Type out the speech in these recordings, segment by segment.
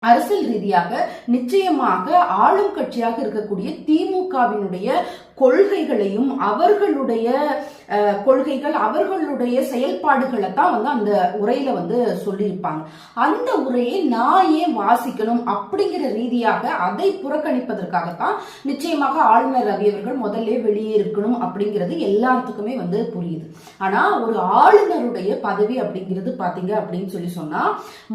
அரசியல் ரீதியாக நிச்சயமாக ஆளும் கட்சியாக இருக்கக்கூடிய திமுகவினுடைய கொள்கைகளையும் அவர்களுடைய கொள்கைகள் அவர்களுடைய செயல்பாடுகளை தான் அந்த உரையில சொல்லியிருப்பாங்க. அந்த உரையை நான் ஏன் வாசிக்கணும் அப்படிங்கிற ரீதியாக அதை புறக்கணிப்பதற்காகத்தான் நிச்சயமாக ஆளுநர் ரவி அவர்கள் முதல்ல வெளியே இருக்கணும் அப்படிங்கிறது எல்லாத்துக்குமே புரியுது. ஆனா ஒரு ஆளுநருடைய பதவி அப்படிங்கிறது பாத்தீங்க அப்படின்னு சொன்னா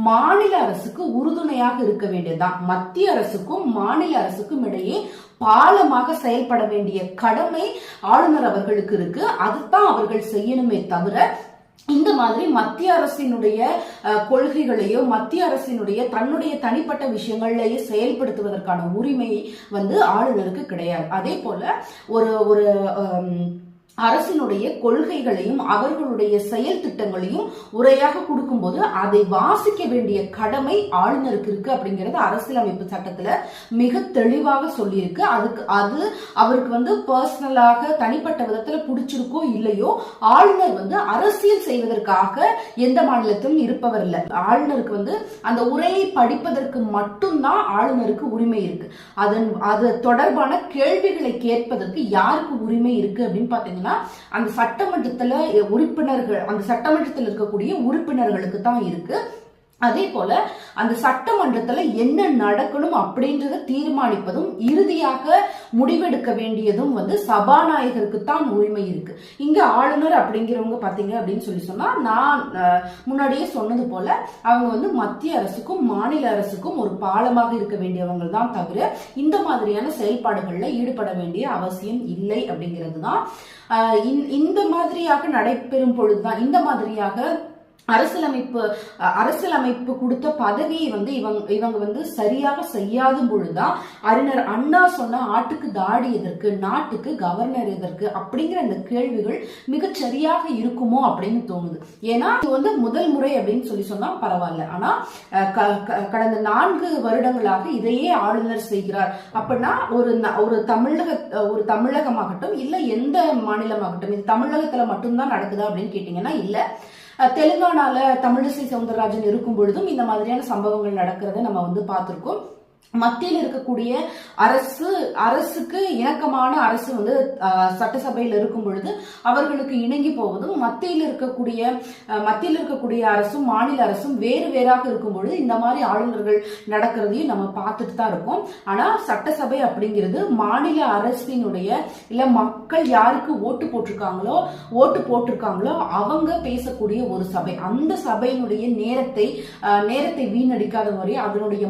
மாநில அரசுக்கு உறுதுணையாக இருக்க வேண்டியதுதான். மத்திய அரசுக்கும் மாநில அரசுக்கும் இடையே பாலமாக செயல்பட வேண்டிய கடமை ஆளுநர் அவர்களுக்கு இருக்கு. அதுதான் அவர்கள் செய்யணுமே தவிர இந்த மாதிரி மத்திய அரசினுடைய கொள்கைகளையோ மத்திய அரசினுடைய தன்னுடைய தனிப்பட்ட விஷயங்களையே செயல்படுத்துவதற்கான உரிமை ஆளுநருக்கு கிடையாது. அதே போல ஒரு அரசினுடைய கொள்கைகளையும் அவர்களுடைய செயல் திட்டங்களையும் உரையாக கொடுக்கும்போது அதை வாசிக்க வேண்டிய கடமை ஆளுநருக்கு இருக்கு அப்படிங்கறது அரசியலமைப்பு சட்டத்துல மிக தெளிவாக சொல்லியிருக்கு. அது அவருக்கு பர்சனலாக தனிப்பட்ட விதத்துல பிடிச்சிருக்கோ இல்லையோ ஆளுநர் அரசியல் செய்வதற்காக எந்த மாநிலத்திலும் இருப்பவர் இல்லை. ஆளுநருக்கு அந்த உரையை படிப்பதற்கு மட்டும்தான் ஆளுநருக்கு உரிமை இருக்கு. அது தொடர்பான கேள்விகளை கேட்பதற்கு யாருக்கு உரிமை இருக்கு அப்படின்னு பாத்தீங்கன்னா அந்த சட்டமன்றத்தில் இருக்கக்கூடிய உறுப்பினர்களுக்கு தான் இருக்கு. அதே போல அந்த சட்டமன்றத்துல என்ன நடக்கணும் அப்படின்றத தீர்மானிப்பதும் இறுதியாக முடிவெடுக்க வேண்டியதும் சபாநாயகருக்கு தான் உரிமை இருக்கு. இங்க ஆளுநர் அப்படிங்கிறவங்க பாத்தீங்க அப்படின்னு சொன்னா நான் முன்னாடியே சொன்னது போல அவங்க மத்திய அரசுக்கும் மாநில அரசுக்கும் ஒரு பாலமாக இருக்க வேண்டியவங்க தான் தவிர இந்த மாதிரியான செயல்பாடுகள்ல ஈடுபட வேண்டிய அவசியம் இல்லை அப்படிங்கிறது தான். இந்த மாதிரியாக நடைபெறும் பொழுதுதான் இந்த மாதிரியாக அரசியலமைப்பு கொடுத்த பதவியை இவங்க சரியாக செய்யாத பொழுதுதான் அறிஞர் அண்ணா சொன்ன ஆட்டுக்கு தாடி எதற்கு நாட்டுக்கு கவர்னர் எதற்கு அப்படிங்கிற அந்த கேள்விகள் மிக சரியாக இருக்குமோ அப்படின்னு தோணுது. ஏன்னா இது முதல் முறை அப்படின்னு சொன்னா பரவாயில்ல. ஆனா கடந்த 4 வருடங்களாக இதையே ஆளுநர் செய்கிறார் அப்படின்னா ஒரு தமிழகமாகட்டும் இல்ல எந்த மாநிலமாகட்டும் இது தமிழகத்துல மட்டும்தான் நடக்குதா அப்படின்னு கேட்டீங்கன்னா இல்ல. தெலுங்கானால தமிழிசை சவுந்தரராஜன் இருக்கும் பொழுதும் இந்த மாதிரியான சம்பவங்கள் நடக்கிறத நம்ம பார்த்திருக்கோம். மத்தியில் இருக்கக்கூடிய அரசுக்கு இணக்கமான அரசு சட்டசபையில் இருக்கும் பொழுது அவர்களுக்கு இணங்கி போவதும் மத்தியில் இருக்கக்கூடிய அரசும் மாநில அரசும் வேறாக இருக்கும் பொழுது இந்த மாதிரி ஆளுநர்கள் நடக்கிறதையும் நம்ம பார்த்துட்டு தான் இருக்கோம். ஆனா சட்டசபை அப்படிங்கிறது மாநில அரசினுடைய இல்ல மக்கள் யாருக்கு ஓட்டு போட்டிருக்காங்களோ அவங்க பேசக்கூடிய ஒரு சபை. அந்த சபையினுடைய நேரத்தை வீணடிக்காத மாதிரி அதனுடைய